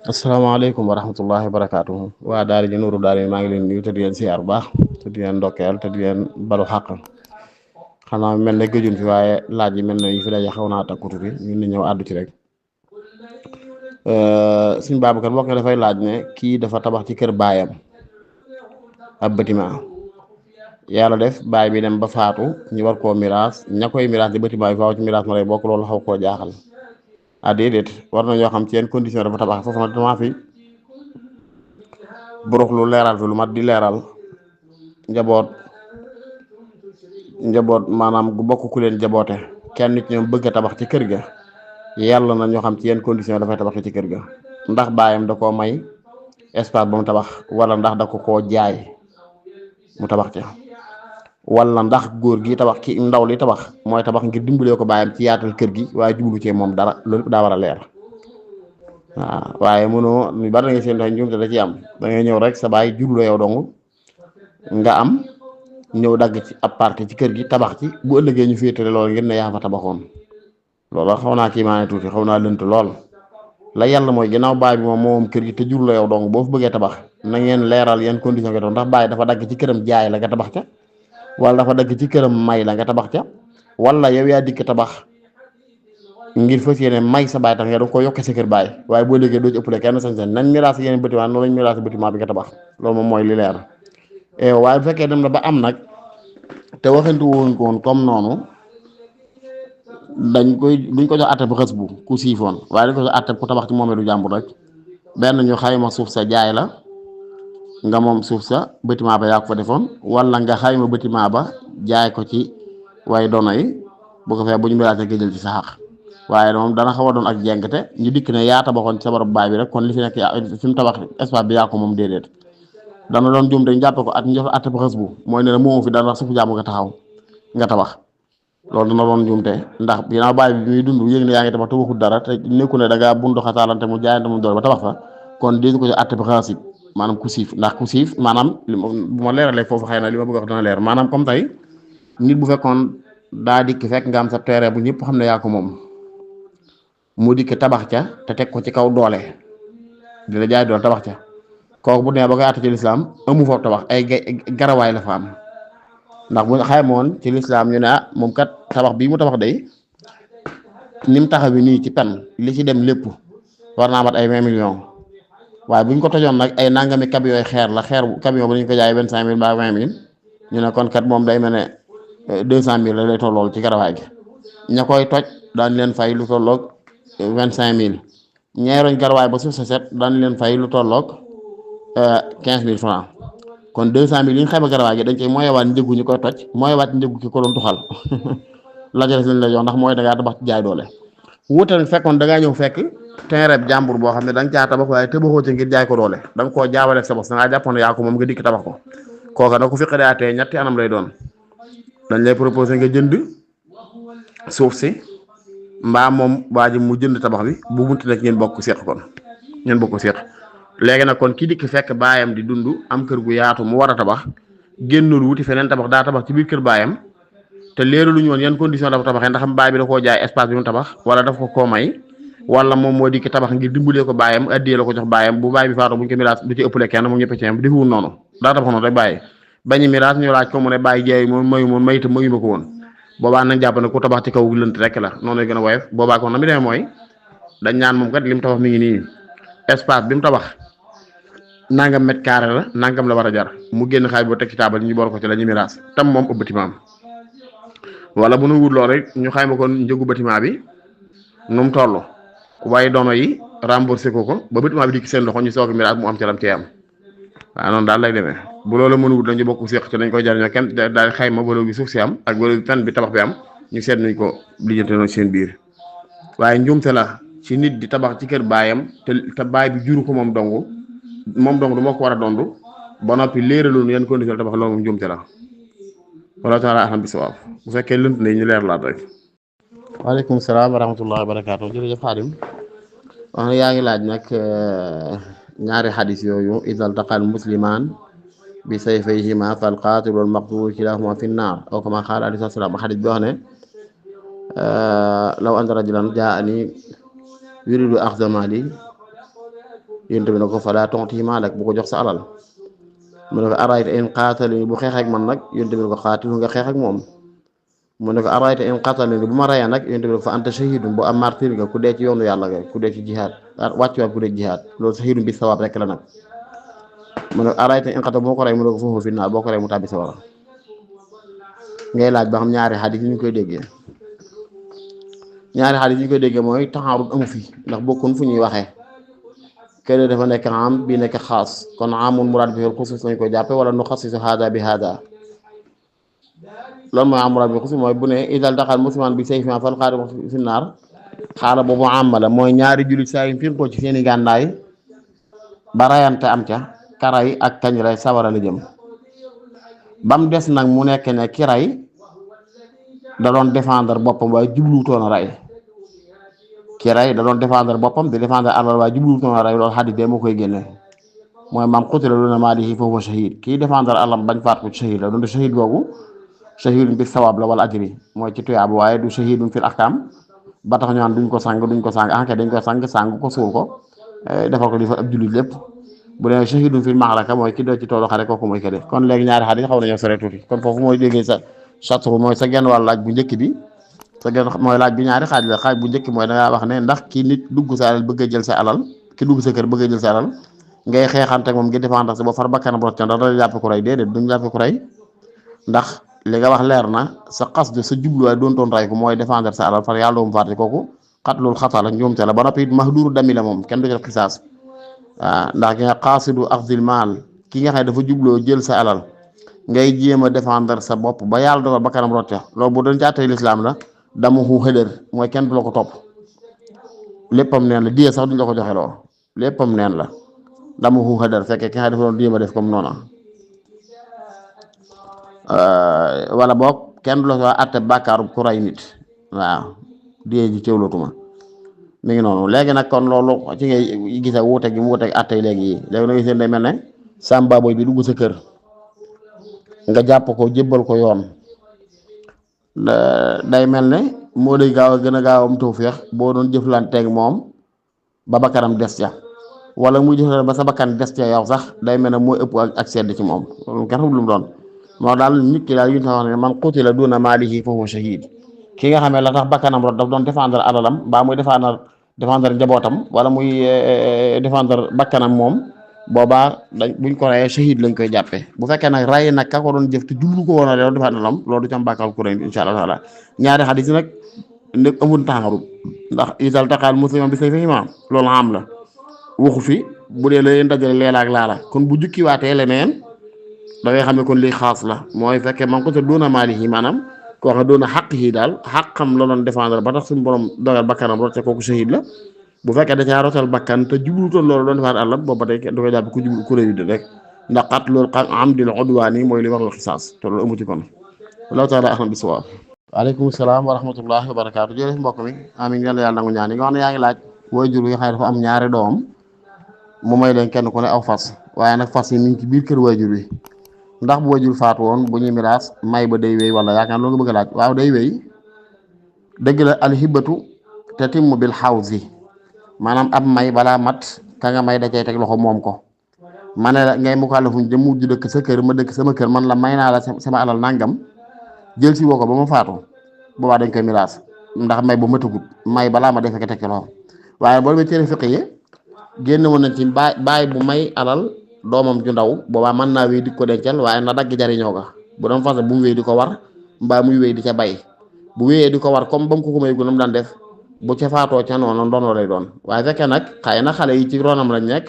asalaamaaleykum wa rahmatullahi wa barakaatuhu waa daara ji Nuuru daara maa ngi leen nuyu te di leen siyaar bu baax te di leen ndokkeel te di leen balu xàq xanaa mel ne gëjun fi waaye laaj yi mel ne yi fi daje xaw naa takku tuuti ñun ni ñëw àddu ci rek. suñ Babacar mbokk dafay laaj ne kii dafa tabax ci kër baayam ab bâtiment yàlla def baay bi dem ba faatu ñu war koo miraas ña koy miraas di bâtiment bi faaw ci miraas ma lay bokk, loolu xaw koo jaaxal. Déedéet, war na ñoo xam ci yenn condition dafa tabax foofu nag damaa fi burux lu leeral fi lu mat di leeral njaboot maanaam gu bokk ku leen jaboote kenn nit ñoom bëgg a tabax ci kër ga, yàlla na ñoo xam ci yenn condition dafay tabax ci kër ga. ndax baayam da koo may espace ba mu tabax, wala ndax da ko koo jaay mu tabax ca, wala ndax góor gi tabax ki ndaw li tabax mooy tabax ngir dimbalee ko baayam ci yaatal kër gi waaye jublu cee moom dara. loolu daa war a leer. waaw waaye mënoo ñu bari na nga seen dox njuumte da ciy am. da ngay ñëw rek sa baay jublu yow dong nga am ñëw dagg ci ab partie ci kër gi tabax ci, bu ëllëgee ñu féetale loolu ngir ne yaa fa tabaxoon. loolu xaw naa kii maane tuuti, xaw naa lënt lool. la yàlla mooy ginnaaw baay bi moom kër gi te jublu yow dong boo fa bëggee tabax na ngeen leeral yan condition nga doon. ndax baay dafa dagg ci këram jaay la nga tabax ca, wala dafa dagg ci këram may la nga tabax ca, wala yow yaa dikk tabax ngir fas yéene may sa baay tax nga doon ko yokke sa kër baay, waaye boo léegi doo ci ëppale kenn sañ-sañ. nañ miraas yeneen bâtiment noonu lañ miraas bâtiment bi nga tabax. loolu moom mooy li leer. waaye bu fekkee dem na ba am nag te waxantu woon ko woon comme noonu, duñ ko jox àtte bu xës bu ku siifoon, waaye dañ ko jox àtte ku tabax ci moomeelu jàmbur rek. benn ñu xayma suuf sa jaay la nga moom suuf sa, bâtiment ba yaa ko fa defoon, wala nga xayma bâtiment ba jaay ko ci way dono yi bu ko fee bu ñu miraas nga jël ci sa xaq. waaye moom dana xaw a doon ak jengte ñu dikk ne yaa tabaxoon ci sa barab baay bi rek kon li fi nekk fi mu tabax espace bi yaa ko moom. déedéet, dana doon juum dañ jàppe ko at ñu jox àtte bu xës bu mooy ne la moomu fi dara suufu jàmm nga tabax. loolu dana doon juumte ndax ginnaaw baay bi muy dund yéeg ne yaa ngi tabax te waxul dara te nekku ne da ngaa bundu xasaalante mu jaayante mu doole ba tabax fa, kon déesu ko ci àtte bu xaasib maanaam ku siif. ndax ku siif maanaam bu ma leeralee foofu xëy na li ma bëgg a wax dana leer. maanaam comme tey nit bu fekkoon daa dikk fekk nga am sa terrain bu ñëpp xam ne yaa ko moom, mu dikk tabax ca te teg ko ci kaw doole dina jaay doole tabax ca, kooku bu demee ba koy àtte ci lislaam amu foofu tabax ay garawaay la fa am. ndax bu xaymoon ci lislaam ñu ne moom kat tabax bii mu tabax day ni mu taxawi nii ci pen li ci dem lépp war naa mat ay 20 millions. waaye bu ñu ko tojoon nag ay nangami camion xeer la, camion bu ñu ko jaay 25 000 ba 20 000, ñu ne kon kat moom day mel ne 200 000 la lay tollool ci garawaay gi. ña koy toj daan leen fay lu tolloog 25 000, ñeeroñ garawaay ba suuf sa set daan leen fay lu tolloog 15 000 francs. kon 200 000 yi ñu xayma garawaay gi dañ koy mooyewaat njëgu ñu koy toj, mooyewaat njëgu ki ko doon tuxal la jëles lañ la jox ndax mooy da ngaa tabax ci jaay doole. wuutal fekkoon da ngaa ñëw fekk terrain jàmbur boo xam ne da nga caa tabax waaye tabaxoo ci ngir jaay ko doole, da nga koo jaawale sa bopp da ngaa jàppoon yaa ko moom nga dikk tabax ko. kooka nag ku fi xëyaatee ñetti anam lay doon. dañ lay proposé nga jënd suuf si, mbaa moom waa ji mu jënd tabax bi, bu munti nag ngeen bokk seq. kon ngeen bokk seq léegi nag kon kii dikk fekk baayam di dund am kër gu yaatu mu war a tabax, génnul wuti feneen tabax, daa tabax ci biir kër baayam te leeru lu ñu woon yan condition dafa tabaxee, ndax baay bi da koo jaay espace bi mu tabax wala daf ko koo may, wala moom moo dikk tabax ngir dimbalee ko baayam, addiyee la ko jox baayam. bu baay bi faatoo bu ñu ko miraas du ci ëppale kenn, moom ñëpp ci am defuwul noonu, daa tabax noonu rek bàyyi bañu miraas ñu laaj ko mu ne bàyyi jaay moom mayu moom mayitam mayu ma ko woon. boobaa nañ jàpp ne ku tabax ci kaw lënt rek la, noonu lay gën a woyof. boobaa kon na mi demee mooy dañ ñaan moom kat li mu tabax mi ngi nii, espace bi mu tabax nangam mètre carré la, nangam la war a jar, mu génn xaalis boo teg ci taabal ñu boor ko ci la ñu miraas tam moom ëpp bâtiment am. wala bu nu wut lool rek ñu xayma kon njëgu bâtiment bi nu mu toll, waaye doono yi remboursé ko ba bâtiment bi dikk seen loxo ñu soog a miraas mu am ci lam cee am. waaw noonu daal lay demee. bu loolu mën a wut nañu bokk seq ci dañ koy jariñoo kenn daal xayma valeur bi suuf si am ak valeur bi pen bi tabax bi am, ñu seet nañ ko lijjante noonu seen biir. waaye njuumte la ci nit di tabax ci kër baayam te baay bi juru ko moom dong du moo ko war a dondu ba noppi léeraloon yan condition tabax, loolu moom njuumte la. wala taala axam bi sawaab bu fekkee lënt ne ñu leer laat rek. waaleykum salaam wa rahmatullahi wa barakaatu. jërëjëf Xaadim. wax na yaa ngi laaj nag ñaari xadis yooyu idal taqal muslimaan bi sayfayhima fal qaatil wal maqtuul kilahuma fi nnaar aw kama qaala alayhi salaam. xadis bi wax ne law anna rajulan jaa'anii yuriidu axza maali yonent bi ne ko falaa tu'tihi maalak bu ko jox sa alal mu ne ko arayta in qaatalani bu xeex ak man nag yonent bi ne ko xaatilu nga xeex ak moom mu ne ko arayta in qatalani bu ma rayee nag yonent bi ne ko fa anta shahidun bu am martir nga ku dee ci yoonu yàlla nga ku dee ci jihaad wàccuwaat ku dee ci jihaad loolu shahidun bi sawaab rek la nag mu ne ko arayta in qatal boo ko rey mu ne ko foofu fi naar boo ko rey mu tàbbi sawara ngay laaj ba xam ñaari xadis yi ñu koy déggee mooy taxaarut amu fi ndax bokkun fu ñuy waxee kenn dafa nekk am bi nekk xaas kon amul muraad bi xusus lañ koy jàppe wala nu xasisu haada bi haada loolu mooy am muraad bi xusus mooy bu ne idal daxal muslimaan bi sayfihi fal qaatilu fi naar xaala boobu amala mooy ñaari jullit saa yu firqoo ci seeni gànnaay ba rayante am ca karay ak kañ ray sawara la jëm ba mu des nag mu nekk ne ki ray da doon défendre boppam waaye jubluutoon a ray ki ray da doon défendre boppam di défendre alal waaye jubluutoon a ray loolu xadis bee moo koy génne mooy man qutila duuna maalihi fa huwa shahid kii défendre alam bañ faat ko shahid la doon shahid boobu shahidun bi sawaab la wala ajri mooy ci tuyaab waaye du shahidun fil ahkam ba tax ñu naan duñ ko sang anke dañ ko sang ko suul ko defal ko li fa ab jullit lépp bu dee shahidun fil maxraka mooy ki doo ci toolu xare kooku mooy kële kon léegi ñaari xadis xaw nañoo sore tuuti kon foofu mooy déggee sa chatru mooy sa genn wàll laaj bu njëkk bi sa genn mooy laaj bi ñaari xaaj la xaaj bu njëkk mooy dangaa wax ne ndax ki nit dugg sa alal bëgg a jël sa alal ki dugg sa kër bëgg a jël sa alal ngay xeexante moom ngi défendre sa ba far bakkanam rot ca ndax da jàppe ko rey déedéet duñ jàppe ko rey ndax li nga wax leer na sa xasd sa jubluwaay doon toon ray ko mooy défendre sa alal far yàlla doomu faate kooku xat loolu xata la njuumte la ba noppi mahduuru dami la moom kenn du jël xisaas waaw ndax ki nga xaasidu axdil maal ki nga xam ne dafa jubloo jël sa alal ngay jéem a défendre sa bopp ba yàlla dogal bakkanam rot ca loolu bu doon jaatee lislaam la dama xu xëdër mooy kenn du la ko topp léppam neen la diye sax duñ la ko joxe loo léppam neen la dama xu xëdër fekkee ki nga xam ne dafa doon jéem a def comme noona wala boog kenn du la soo atte bàkkaaru ku rey nit waaw die ji cëwlatuma mi ngi noonu léegi nag kon loolu ci ngay gisa wuute gi mu wuute atte yi léegi yi léegi nag seen day mel ne sàmba boy bi dugg sa kër nga jàpp ko jébbal ko yoon day mel ne moo day gaaw a gën a gaaw am tawfeex boo doon jëflanteeg moom ba bakkanam des ca wala muy jëflante ba sa bakkan des ca yow sax day mel ne mooy ëpp ak sedd ci moom loolu kenn xamul lu mu doon moo daal nit ki daal yu ñu wax ne man qutila duuna maalihi fa huwa shahid ki nga xamee la tax bakkanam rot daf doon défendre alalam mbaa muy défendre njabootam wala muy défendre bakkanam moom boobaa buñ ko rayee shahid lañ koy jàppee bu fekkee nag ray nag ka ko doon jëf te jublu ko woon a doon défendre alalam loolu du ci am bàkkaar ku rey insha allah taala ñaari xadis yi nag ndég amul taxarut ndax isal taqal musliman bi sayfihimaa loolu am la waxu fi bu dee la leen dajale leela ak laala kon bu jukkiwaatee leneen da ngay xam ne kon lii xaas la mooy fekkee man ko te doona maalihi maanaam koo xam ne doona xaq yi daal xaqam la doon défendre ba tax suñu borom dogal bakkanam rote kooku shahid la bu fekkee da caa rotal bakkan te jublutoon loolu doon défendre àllam booba tey du koy jàpp ku jublu ku réew rek ndax xat loolu am dil udwaani mooy li warul xisaas te loolu amu ci kon wallahu taala ahlam bisawaab waaleykum salaam wa rahmatullahi wa barakaatu jërëjëf mbokk mi amiin yàlla nangu ñaan yi nga xam ne yaa ngi laaj waajur yi nga xam ne dafa am ñaari doom mu may leen kenn ku ne aw fas waaye nag fas yi mi ngi ci biir kër waajur wi ndax bu waajur faatu woon bu ñuy miraas may ba day wéy wala yaakaar loolu nga bëgg a laaj waaw day wéy dëgg la alhibatu tatimmu bil hawzi maanaam ab may balaa mat ka nga may da cay teg loxo moom ko ma ne la ngay mukallafun jëm mujj dëkk sa kër ma dëkk sama kër man la may naa la sama alal nangam jël si woo ko ba ma faatu boobaa dañ koy miraas ndax may ba matagut may balaa ma defee ko teg ci loxo waaye boo demee téere fiq yi génn woon nañ ci baay bu may alal doomam ju ndaw boobaa mën naa wéy di ko dencal waaye na dagg jariñoo ga bu doon fas bu mu wéy di ko war mbaa muy wéy di ca bay bu wéyee di ko war comme ba mu ko may gu nam daan def bu ca faatoo ca noonu ndono lay doon waaye fekkee nag xëy na xale yi ci ronam lañ nekk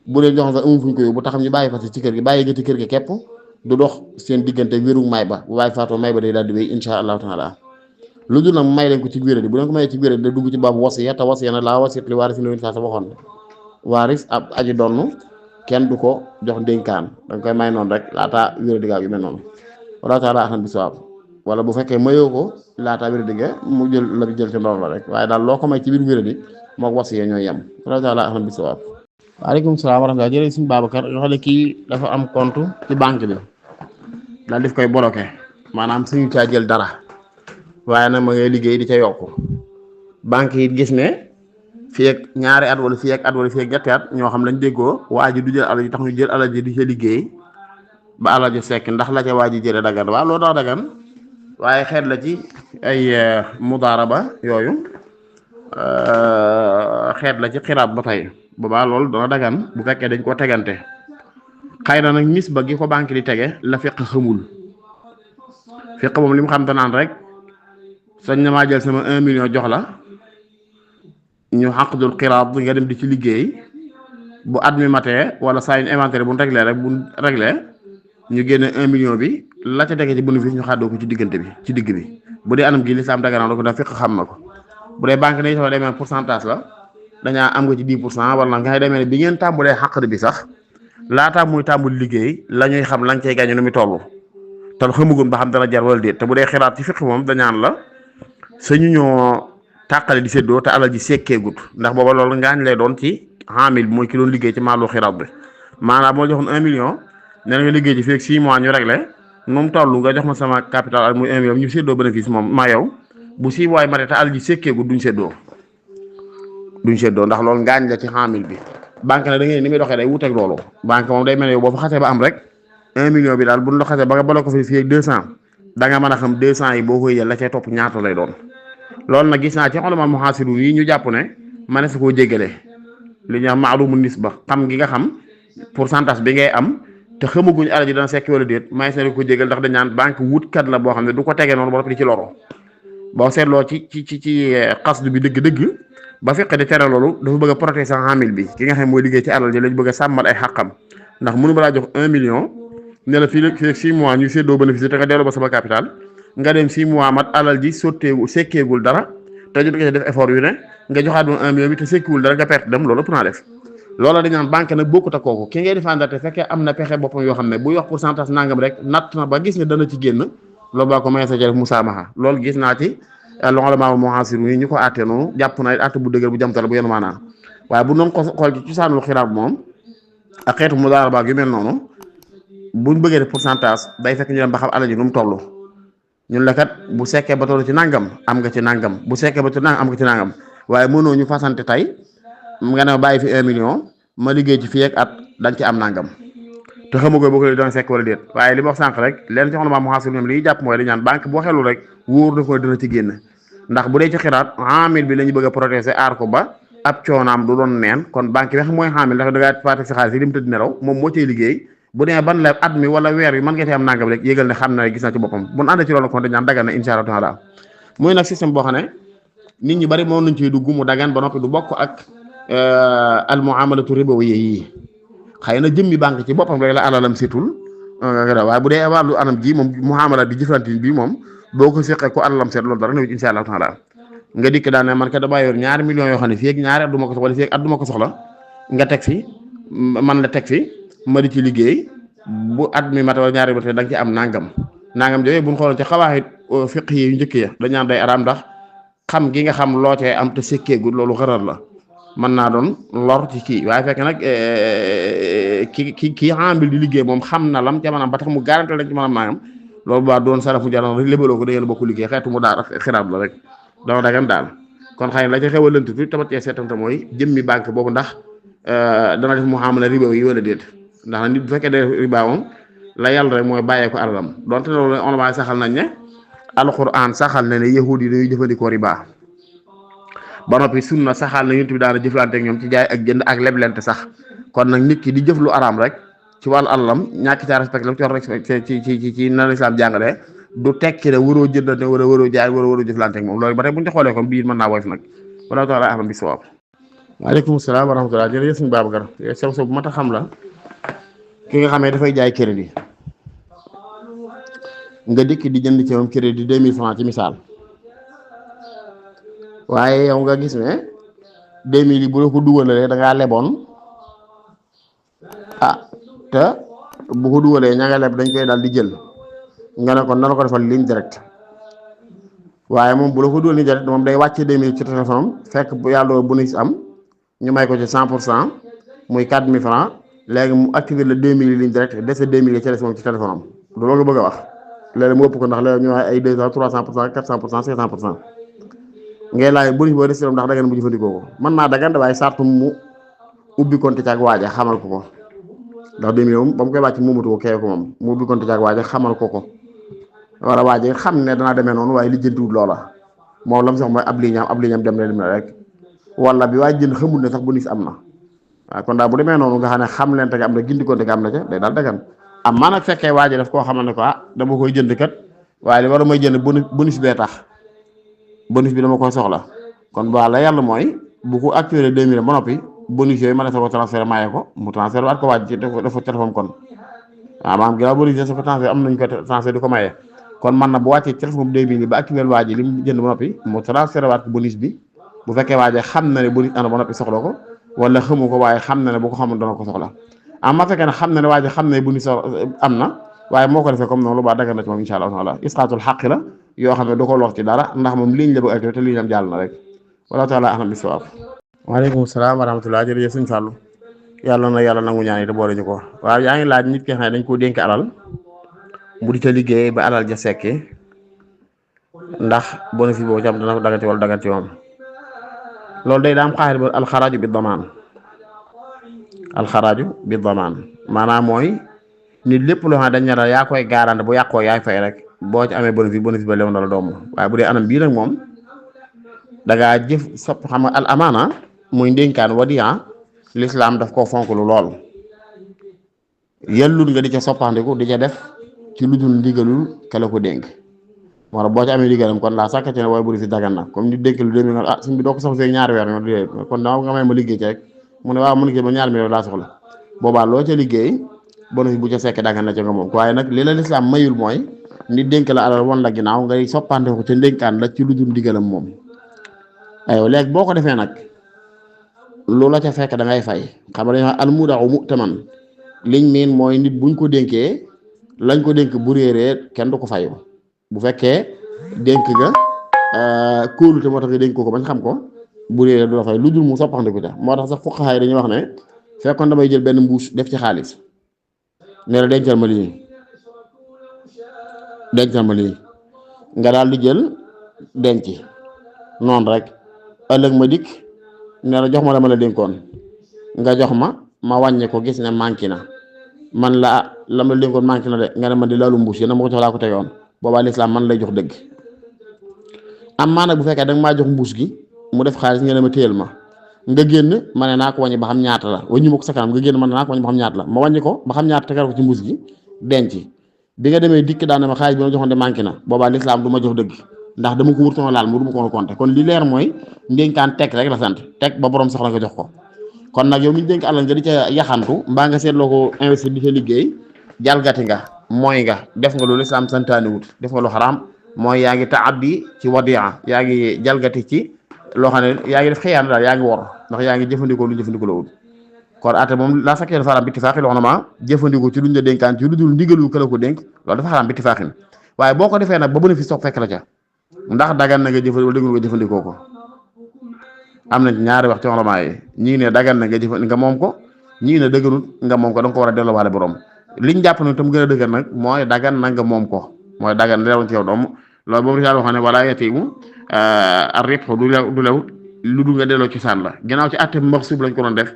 bu leen joxoon sax amu fuñ ko yóbbu taxam ñu bàyyi fas ci kër gi bàyyi gëti kër gi képp du dox seen diggante wéru may ba bu bàyyi faatoo may ba day daal di wéy insha allahu taala lu dul nag may leen ko ci wéradi bu leen ko mayee ci wéradi da dugg ci baabu wasiya te wasiya nag laa wasiyat li waaris ni saa sa waxoon waaris ab aji donn kenn du ko jox ndénkaan da nga koy may noonu rek laataa wéradi gaa yu mel noonu wala taala ahlan bisawaab wala bu fekkee mayoo ko laataa wéradi ga mu jël la jël ci ndox la rek waaye daal loo ko may ci biir wéradi mook wasiya ñooy yem wala taala ahlan bisawaab waaleykum salaam wa rahmatulah jërëjëf suñu Babacar yoo xam ne kii dafa am compte ci banque bi daal daf koy bloqué maanaam suñu caa jël dara waaye nag ma ngay liggéey di ca yokku banque yi gis ne fii ak ñaari at wala fii ak at wala fii ak ñetti at ñoo xam lañ déggoo waa ji du jël alal ji tax ñu jël alal ji di ca liggéey ba alal ji sekk ndax la ca waa ji jëlee dagan waaw loolu daa dagan waaye xeet la ci ay mudaaraba yooyu xeet la ci xiraat ba tey boobaa loolu dana dagan bu fekkee dañ koo tegante xëy na nag nisba gi ko banque di tege la fiq xamul fiq moom li mu xam te naan rek sañ na maa jël sama 1 million jox la ñu xaqdul xiraat nga dem di ci liggéey bu at mi matee wala saa yu inventaire bu ñu réglé rek bu ñu réglé ñu génne 1 million bi la ca tege ci bénéfice ñu xàddoo ko ci diggante bi ci digg bi bu dee anam gi lislaam daganal ko dafa fiq xam na ko bu dee banque dañuy soxla demee pourcentage la dañaa am nga ci 10% wala nga demee ne bi ngeen tàmbalee xaqd bi sax laataa muy tàmbul liggéey la ñuy xam lañ cay gàññe nu muy toll te xamagun ba xam dana jar wala déet te bu dee xiraat ci fiq moom dañaan la sañu ñoo tàqale di séddoo te alal ji sekkeegut ndax booba loolu ngaañ lay doon ci xaamil bi mooy ki doon liggéey ci maalu xiraat bi maanaam moo joxoon 1 million ne nga liggéey ci fii ak 6 mois ñu réglé nu mu toll nga jox ma sama capital ak muy 1 million ñu séddoo bénéfice moom maa yow bu 6 mois matee te alal ji sekkeegut duñ séddoo ndax loolu ngaañ la ci xaamil bi banque nag da ngay ni muy doxee day wuteeg loolu banque moom day mel ne yow boo fa xasee ba am rek 1 million bi daal bu ñu la xasee ba nga bala ko fi fii ak 200 da nga mën a xam 200 yi boo koy jël la cay topp ñaata lay doon loolu nag gis naa ci ulama muhasiru yi ñu jàpp ne ma ne su koo jéggale li ñuy wax maalumu nisba xam gi nga xam pourcentage bi ngay am te xamaguñ alal ji dana sekki wala déet may sa ko jégal ndax dañ naan banque wutkat la boo xam ne du ko tegee noonu ba di ci loro boo seetloo ci xasdu bi dëgg-dëgg ba fekkee di tere loolu dafa bëgg a protéger xaamil bi ki nga xam mooy liggéey ci alal ji lañ bëgg a sàmmal ay xàqam ndax mënu ba laa jox 1 million ne la fii ak 6 mois ñu séddoo bénéfice te nga delloo ba sama capital nga dem 6 mois mat alal ji sotteegul sekkeegul dara te jot nga def effort yu ne nga joxaat doon 1 million bi te sekkiwul dara nga perte dem loolu ëpp naa def loola dañ naan banque nag bokkut ak kooku ki ngay défendre te fekkee am na pexe boppam yoo xam ne buy wax pourcentage nangam rek natt na ba gis ne dana ci génn loolu baa ko may sa def musaamaha loolu gis naa ci ulama muhasiru yi ñu ko àtte noonu jàpp na àtte bu dëgër bu jamtal bu yenn maanaa waaye bu doon ko xool ci cosaanul xiraab moom ak xeetu mudaaraba yu mel noonu buñ bëggee def pourcentage day fekk ñu dem ba xam alal ji nu mu toll ñun la kat bu sekkee ba toll ci nangam am nga ci nangam bu sekkee ba toll nangam am nga ci nangam waaye mënoo ñu fasante tey nga ne bàyyi fi 1 million ma liggéey ci fii ak at dañ ci am nangam te xamagoo boo ko doon sekk wala déet waaye li ma wax sànq rek leen ci ulama muhasiru ñoom li ñuy jàpp mooy dañ naan banque boo xelul rek wóor na ko dina ci génn ndax bu dee ci xiraat xaamil bi la ñu bëgg a protéger aar ko ba ab coonaam du doon neen kon banque bi xam mooy xaamil ndax da ngaa fàtte si xaalis yi li mu tëdd nelaw moom moo cay liggéey bu dee ban la at mi wala weer bi mën nga ci am nangam rek yégal ne xam na gis na ci boppam bu ñu àndee ci loolu kon dañ naan dagan na insha Allah taala muy nag système boo xam ne nit ñi bari moom nañ ciy dugg mu dagan ba noppi du bokk ak al muamalatu ribawiyya yi xëy na jëmmi banque ci boppam rek la alalam setul waaye bu dee wàllu anam ji moom muamala di jëflante bi moom boo ko seqee ko alalam seet loolu dara ne insha Allah taala nga dikk daan ne man kat damaa yor ñaari millions yoo xam ne fii ak ñaari at du ma ko soxla wala fii ak at du ma ko soxla nga teg fi man la teg fi ma di ci liggéey bu at mi mata wala ñaari mata da nga ci am nangam jooyu bu ñu xooloon ci xawaaxit fiq yi yu njëkk ya dañ naan day araam ndax xam gi nga xam loo cee am te sekkeegul loolu xarar la mën naa doon lor ci kii waaye fekk nag kii xambil di liggéey moom xam na lam ca maanaam ba tax mu garanté lañ ci maanaam nangam loolu ba doon sarafu jaral rek lébaloo ko da ngeen bokk liggéey xeetu mu daal xiraat la rek dama dagan daal kon xëy na la ca xew a lënt tuuti tamat cee seetante mooy jëmmi banque boobu ndax dana def muamala riba yi wala déet ndax nit bu fekkee de riba moom la yàlla rek mooy bàyyee ko alalam donte loolu on saxal nañ ne alquran saxal na ne yahudi yi dañuy jëfandikoo riba ba noppi sunna saxal na yonent bi daana jëflante ak ñoom ci jaay ak jënd ak leblente sax kon nag nit ki di jëf lu araam rek ci wàllu alalam ñàkk caa respecté la ci war respecté ci na lislaam jàngale du tekki ne waroo jëndante wala waroo jaay wala waroo jëflante ak moom loolu ba tey bu ñu ci xoolee comme bii mën naa woyof nag wala taala ahlam bi sawaab. waaleykum salaam wa rahmatulah jërëjëf sëñ Babacar sew sew bu mat a xam la ki nga xamee dafay jaay crédit nga dikk di jënd ci moom crédit 2000 francs ci misaal waaye yow nga gis ne 2000 yi bu la ko dugalee da ngaa leboon te bu ko dugalee ña nga leb dañ koy daal di jël nga ne kon nana ko defal ligne direct waaye moom bu la ko dugal ligne direct moom day wàcce 2000 ci téléphone am fekk bu yàlla bu nis am ñu may ko ci 100% muy 4000 francs léegi mu activer le 2000 ligne direct dese 2000 yi ci des moom ci téléphone am du loolu bëgg a wax léegi mu ëpp ko ndax léegi ñu wax ay 200 300% 400% 500% ngay laaj bonus boo des ndax dagan mu jëfandikoo ko mën naa dagan waaye sartu mu ubbi konti caag waaja xamal ko ndax 2000 moom ba mu koy wàcc moomatu ko kee ko moom mu ubbi konti caag waaja xamal ko wala waaja xam ne danaa demee noonu waaye lijjantiwut loola moom la mu sax mooy ab liñam dem na rek wala bi waa jënd xamul ne sax bonus am na waaw kon daal bu demee noonu nga xam ne xam leen te nga am na gindi konti nga am na ca day daal dagan am maa nag fekkee waaja daf koo xamal ne ko dama koy jënd kat waaye li war a may jënd bonus bee tax bonus bi dama koy soxla kon ba la yàlla mooy bu ko actué 2000 ba noppi bonus yooyu mën na sa ko transfert maye ko mu transfert waat ko waaj ci def ko téléphone kon waaw maanaam ginnaaw bonus yi sa ko transfert am nañ ko transfert di ko maye kon man na bu wàccee téléphone 2000 ba actué waaj li mu jënd ba noppi mu transfert waat ko bonus bi bu fekkee waaje xam na ne bonus ana ba noppi soxla ko wala xamu ko waaye xam na ne bu ko xamul dana ko soxla ma fekkee ne xam na ne waaje xam ne bonus am na waaye moo ko defee comme noonu lu baax dagan na ci moom insha Allah taala isqaatul xaq la yoo xam ne du ko lor ci dara ndax moom liñ la bëgg activité te liñ am jàll na rek wala taala ahlam bi sawaab. waaleykum salaam wa rahmatulah jërëjëf sëñ Fallou yàlla na yàlla nangu ñaan yi te boole ñu ko waaw yaa ngi laaj nit ki xam ne dañ koo dénk alal mu di ca liggéey ba alal ja sekki ndax bénéfice boobu ci am dana ko dagan ci wala dagan ci moom loolu day daam xaaxir ba alxaraaju bi damaan maanaam mooy nit lépp loo xam ne dañ ne la yaa koy garanti bu yàqoo yaay fay rek boo ci amee bénéfice ba lew na la doomu waaye bu dee anam bii nag moom dangaa jëf sopp xam nga al amaana muy ndénkaan wadiya lislaam daf koo fonk lu lool yellul nga di ca soppandiku di ca def ci lu dul ndigalul kala ko dénk moo tax boo ci amee ndigalam kon laa sàkk ci ne waaye bénéfice dagan na comme ñu dénk lu demee nga suñ bi doo ko soxla see ñaari weer nga kon dama nga may ma liggéey ci rek mu ne waaw mu liggéey ba ñaari million laa soxla boobaa loo ca liggéey bénéfice bu ca sekk dagan na ca nga moom waaye nag li la lislaam mayul mooy nit dénk la alal wan la ginnaaw ngay soppandiku ca ndénkaan la ci lu dul ndigalam moom aywa léegi boo ko defee nag loola ca fekk da ngay fay xam nga dañuy wax almudaau mu'taman liñ miin mooy nit buñ ko dénkee lañ ko dénk bu réeree kenn du ko fayu bu fekkee dénk nga kóolute moo tax nga dénk ko bañ xam ko bu réeree du la fay lu dul mu soppandiku ca moo tax sax fuqahaa yi dañuy wax ne fekkoon damay jël benn mbuus def ci xaalis ne la dencal ma lii nga daal di jël denc noonu rek ëllëg ma dikk ne la jox ma la dénkoon nga jox ma wàññi ko gis ne manqué na man la ma dénkoon manqué na de nga ne man di laalu mbuus yi na ma ko jox laa ko teyoon boobaa lislaam man lay jox dëgg am maa nag bu fekkee da nga maa jox mbuus gi mu def xaalis nga ne ma téyel ma nga génn ma ne naa ko wàññi ba xam ñaata la wàññi ma ko sa kanam nga génn ma ne naa ko wàññi ba xam ñaata la ma wàññi ko ba xam ñaata tegal ko ci mbuus gi denc bi nga demee dikk daan ne ma xaalis bi ma joxoon de manqué na boobaa lislaam du ma jox dëgg ndax dama ko wurtoon laal mu du ma ko woon compter kon li leer mooy ndénkaan teg rek la sant teg ba borom soxla nga jox ko kon nag yow mi ñu dénk alal nga di ca yaxantu mbaa nga seetloo ko investir di ca liggéey jalgati nga mooy nga def nga loolu lislaam santaani wut def nga lu xaraam mooy yaa ngi taaddi ci wadiya yaa ngi jalgati ci loo xam ne yaa ngi def xëyaan daal yaa ngi wor ndax yaa ngi jëfandikoo lu jëfandikoo la wut kon ate moom laa sakkee dafa xaraam bittifaaxi loo xam ne ma jëfandikoo ci luñ la dénkaan ci lu dul ndigalu kala ko dénk loolu dafa xaraam bittifaaxin waaye boo ko defee nag ba bénéfice soog fekk la ca ndax dagan na nga jëfandikoo ko am na ñaari wax ci xoroma yi ñii ne dagan na nga moom ko ñii ne dëgganut nga moom ko da nga ko war a delloowaale borom liñ jàpp nag tam gën a dëggan nag mooy dagan na nga moom ko mooy dagan leewoon ci yow doom loolu boobu daal wax ne wala yatimu ar-ribhu du lew lu dul nga delloo ci saan la ginnaaw ci àtte maxsuub lañ ko doon def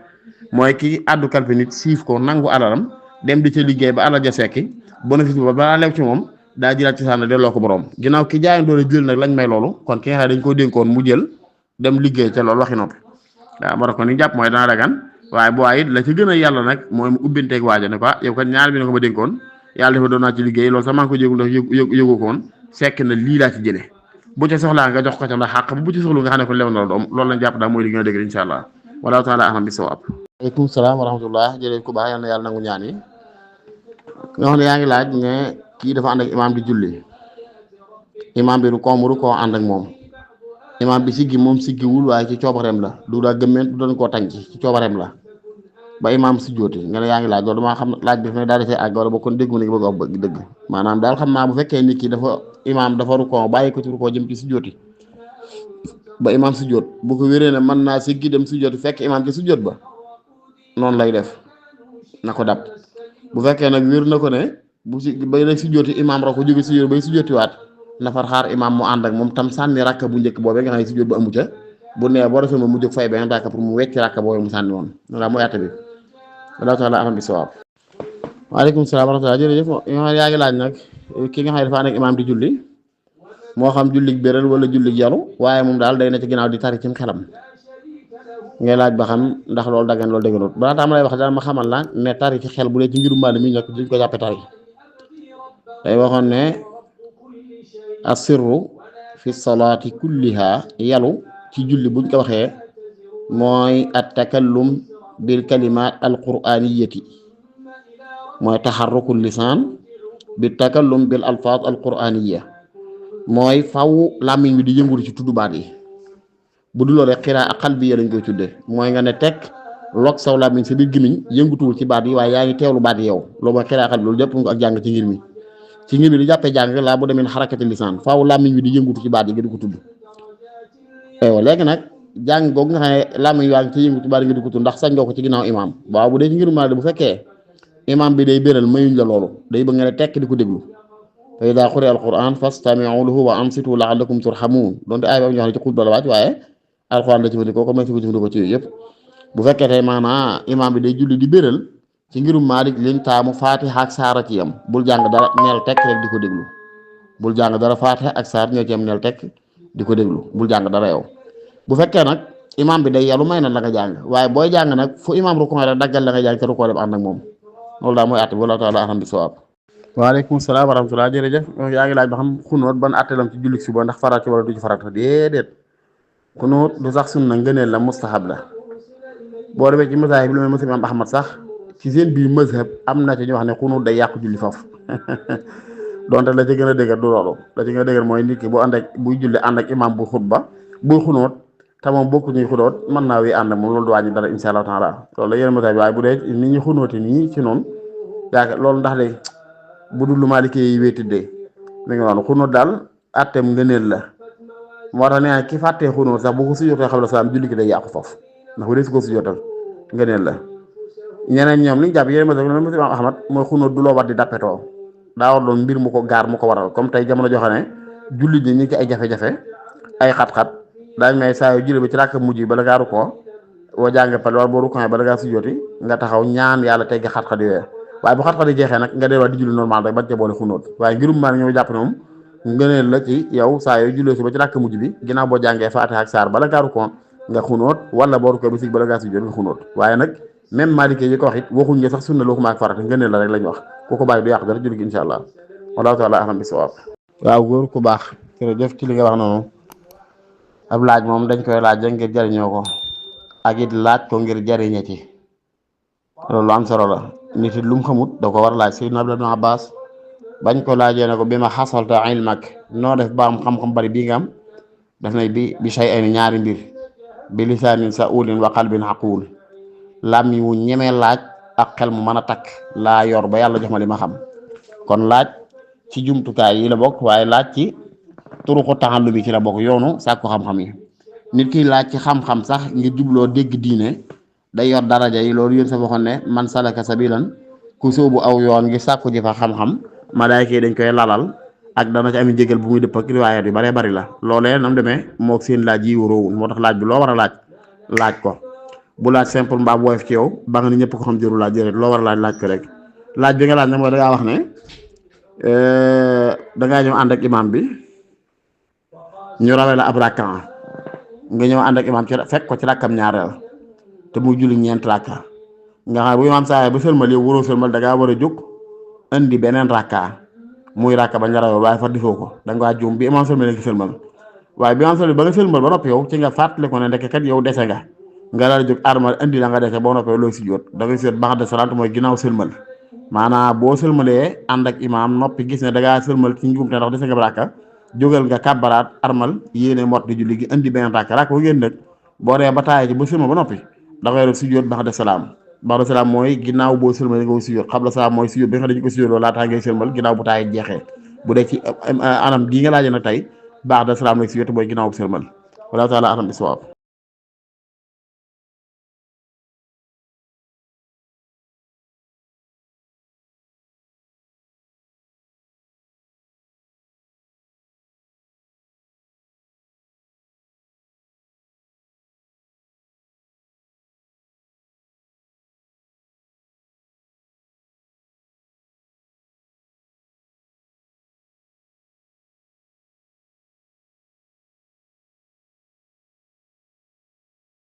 mooy ki àddu kalpe nit siif ko nangu alalam dem di ca liggéey ba alal ja sekki bénéfice bi ba lew ci moom daa jëlaat ci saan la delloo ko borom ginnaaw ki jaayoon doon jël nag lañ may loolu kon ki nga xam ne dañ koo dénkoon mu jël dem liggéey ca loolu waxi noppi waaw moo tax kon ni jàpp mooy dana dagan waaye bu waaye it la ci gën a yàlla nag mooy mu ubbinteeg waaja ne ko yow kat ñaar bi ne ko ma dénkoon yàlla dafa doon naa ci liggéey loolu sax maa ngi ko jégul ndax yëgu ko woon sekk na lii laa ci jëlee bu ca soxlaa nga jox ko ca ndax xàq bu ci soxlu nga xam ne ko lew na la doom loolu lañ jàpp daal mooy li gën a dëgg insha allah wallahu taala ahlam bi sawaab. aleykum salaam wa rahmatullah jërëjëf ku baax yal na yàlla nangu ñaan yi nga xam ne yaa ngi laaj ne kii dafa ànd ak imaam di julli imaam bi du koo ànd ak moom imaam bi siggi moom siggiwul waaye ci coobareem la du daa gëmmeen du doon koo tànc ci coobareem la ba imaam si jooti nga ne yaa ngi laaj loolu damaa xam laaj bi fi daa defee àgg wala ba kon déggu ne bëgg a wax dëgg maanaam daal xam naa bu fekkee nit ki dafa imaam dafa rukoo bàyyi ko ci rukoo jëm ci si jooti ba imaam si joot bu ko wéree ne mën naa siggi dem si jooti fekk imaam ci si joot ba noonu lay def na ko dab bu fekkee nag wér na ko ne bu si bay nag si jooti imaam ra ko jóge si joot bay si jootiwaat nafar xaar imaam mu ànd ak moom tam sànni rakka bu njëkk boobee nga xam ne sujjóot ba amu ca bu nee boo defee mu jóg fay beneen rakka pour mu wecc rakka boobee mu sànni woon loolu mooy àtte bi wallahu taala alam bi sawaab. waaleykum salaam wa rahmatulah jërëjëf yaa ngi laaj nag ki nga xam ne dafa ànd ak imaam di julli moo xam jullig béral wala jullig yalu waaye moom daal day na ci ginnaaw di tari cim xelam ngay laaj ba xam ndax loolu daggan loolu dëgganut balaa tam lay wax daal ma xamal la ne tari ci xel bu dee ci ngirum Maalik mi nag duñ ko jàppe tari day waxoon ne asirru fi salaati kulliha yalu ci julli buñ ko waxee mooy at takallum bil kalimaat al quraaniyati mooy taxarrukul lisaan bi takallum bil alfaaz al quraaniya mooy faw làmmiñ bi di yëngul ci tudd baat yi bu dul rek xiraa ak qalbiya lañ koy tuddee mooy nga ne tekk log saw làmmiñ sa biir gémmiñ yëngutuwul ci baat yi waaye yaa ngi teewlu baat yi yow loolu mooy xiraa qalbi loolu jëpp nga ak jàng ci ngir mi ci ngir mi di jàppee jàng laa bu demee xarakati lisaan faw làmmiñ bi di yëngutu ci baat yi nga di ko tudd léegi nag jàng googu nga xam ne làmmiñ waa ngi ci yëngutu baat yi nga di ko tudd ndax sañ nga ko ci ginnaaw imaam waaw bu dee ci ngirum Maalik bu fekkee imaam bi day béral mayuñ la loolu day bëgg nga ne tekk di ko déglu fa idaa quri'a al-Qur'aan fastami'uu lahu wa ansituu la'allakum turhamuun donte ay ba ñu wax ne ci xutba la wàcc waaye alxuraan la jëfandikoo ko may jëfandikoo ci yooyu yëpp bu fekkee tey maanaam imaam bi day julli di béral ci ngirum Maalik liñ taamu faatiha ak saara ci yam bul jàng dara neel tekk rek di ko déglu bul jàng dara faatiha ak saar ñoo ci yam neel tekk di ko déglu bul jàng dara yow bu fekkee nag imaam bi day yalu may na la nga jàng waaye booy jàng nag fu imaam rukkoo rek daggal la nga jàng te rukkoo dem ànd ak moom loolu daal mooy àtte bi wallahu taala alam bi sawaab. waaleykum salaam wa rahmatulah jërëjëf yaa ngi laaj ba xam xunóot ban àtte lam ci jullit suba ndax farata wala du ci farata déedéet xunóot du sax sunna ngëneel la mustahab la boo demee ci mazahib bi lu mel mazhab Imaam Ahmad sax ci seen biir mazhab am na ci ñu wax ne xunóot day yàqu julli foofu donte la ci gën a dëgër du loolu la ci gën a dëgër mooy nit ki bu ànd ak buy julli ànd ak imaam bu xutba buy xunóot te moom bokku ñuy xunóot mën naa wéy ànd ak moom loolu du wàññi dara insha Allah taala loolu la yeneen mazhab bi waaye bu dee nit ñi xunóoti nii ci noonu yaakaar loolu ndax de bu dul lu Maalik yi wéetidee mi ngi noonu xunóot daal àtteem ngëneel la moo tax nee ki fàttee xunóot sax bu ko sujjóotee xam la salaam julli gi day yàqu foofu ndax bu dee su ko sujjóotal ngëneel la ñeneen ñoom li ñu jàpp yéen mazhab Imaam Ahmad mooy xunóot du loo war di dappetoo daa war doon mbir mu ko gaar mu ko waral comme tey jamono joo xam ne jullit ñi ñu ci ay jafe-jafe ay xat-xat daañ may saa yu julli ba ci ràkk mujj yi bala gaaru ko boo jàngee pare wala boo rukkoo bala ngaa sujjóoti nga taxaw ñaan yàlla teggi xat-xat yooyu waaye bu xat-xat yi jeexee nag nga delluwaat di julli normal rek bañ ca boole xunóot waaye ngirum maa ñëw jàpp ne moom ngëneel la ci yow saa yooyu jullee si ba ci ràkk mujj bi ginnaaw boo jàngee Faatiha ak saar bala gaaru ko nga xunóot wala boo rukkoo bi si bala ngaa sujjóot nga xunóot waaye nag même Maalikee yi ko wax it waxuñ nga sax sunna loo ko maak farata ngëneel la rek lañ wax ku ko bàyyi du yàq dara julli gi insha allah wallahu taala alam bi sawaab. waaw góor ku baax jërëjëf ci li nga wax noonu ab laaj moom dañ koy laaj rek ngir jariñoo ko ak it laaj ko ngir jariñe ci loolu am solo la nit it lu mu xamut da ko war a laaj Sayyidina Abdullah ibn Abbas bañ ko laajee ne ko bi ma xasalta ilmak noo def ba am xam-xam bari bii nga am daf nay bi shay'ayni ñaari mbir bi lisaanin sa'ulin wa qalbin aqul làmmiñ wu ñemee laaj ak xel mu mën a takk laa yor ba yàlla jox ma li ma xam kon laaj ci jumtukaay yi la bokk waaye laaj ci turuqu ta'allumi ci la bokk yoonu sàkku xam-xam yi nit ki laaj ci xam-xam sax ngir jubloo dégg diine day yor daraja yi loolu yéen sa waxoon ne man salaka sabilan ku sóobu aw yoon ngir sàkku ji fa xam-xam malaayka yi dañ koy lalal ak dana ci am jégal bu muy dëpp ak riwaayat yu baree bari la loolee nam demee moog seen laaj yi wóoroowul moo tax laaj bi loo war a laaj ko bu laaj simple mbaa bu woyof ci yow ba nga ni ñëpp ko xam jëru laaj jërét loo war a laaj ko rek laaj bi nga laaj ne mooy dangaa wax ne dangaa ñëw ànd ak imam bi ñu rawee la ab rakka nga ñëw ànd ak imam ci fekk ko ci rakkam ñaareel te muy julli ñeent rakka nga xam bu imam saa ba sëlmal yow waroo sëlmal dangaa war a jóg indi beneen rakka muy rakka bañ la rawee waaye fa defoo ko dangaa juum bi imam sëlmal nga sëlmal waaye bi imam sëlmal ba nga sëlmal ba noppi yow ci nga fàttali ko ne ndekk kat yow dese nga daal di jóg armal indi la nga dese boo noppee looy sujjóot da ngay seet ba'da salaat mooy ginnaaw sëlmal maanaam boo sëlmalee ànd ak imaam noppi gis ne da ngaa sëlmal ci njuum te ndax dese nga rakka jógal nga kàbbaraat armal yéene mot di julli gi indi beneen rakka rakka bu ngeen nag boo dee ba taay ci ba sëlmal ba noppi da ngay def sujjóot ba'da salaam mooy ginnaaw boo sëlmalee nga sujjóot qabla salaam mooy sujjóot bi nga xam dañu ko sujjóot loolu laataa ngay sëlmal ginnaaw bu taay jeexee bu dee ci anam gii nga laajee nag tey ba'da salaam nag sujjóot mooy ginnaaw bu sëlmal wallahu ta'ala a'lam bis-sawab